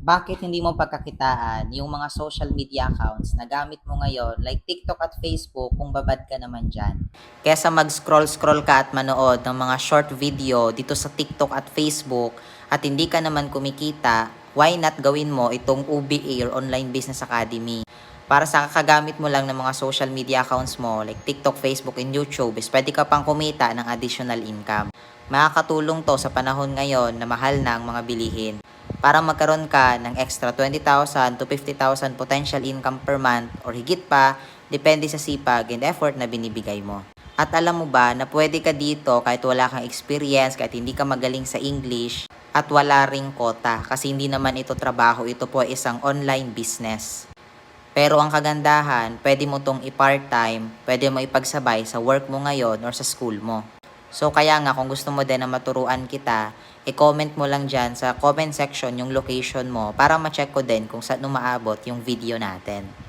Bakit hindi mo pagkakitaan yung mga social media accounts na gamit mo ngayon like TikTok at Facebook kung babad ka naman dyan? Kesa mag-scroll-scroll ka at manood ng mga short video dito sa TikTok at Facebook at hindi ka naman kumikita, why not gawin mo itong UBA or Online Business Academy? Para sa kakagamit mo lang ng mga social media accounts mo like TikTok, Facebook, and YouTube is pwede ka pang kumita ng additional income. Makakatulong to sa panahon ngayon na mahal na ang mga bilihin para magkaroon ka ng extra 20,000 to 50,000 potential income per month or higit pa, depende sa sipag and effort na binibigay mo. At alam mo ba na pwede ka dito kahit wala kang experience, kahit hindi ka magaling sa English, at wala ring kota kasi hindi naman ito trabaho, ito po ay isang online business. Pero ang kagandahan, pwede mo tong i-part-time, pwede mo ipagsabay sa work mo ngayon or sa school mo. So kaya nga kung gusto mo din na maturuan kita, i-comment mo lang dyan sa comment section yung location mo para ma-check ko din kung saan umaabot yung video natin.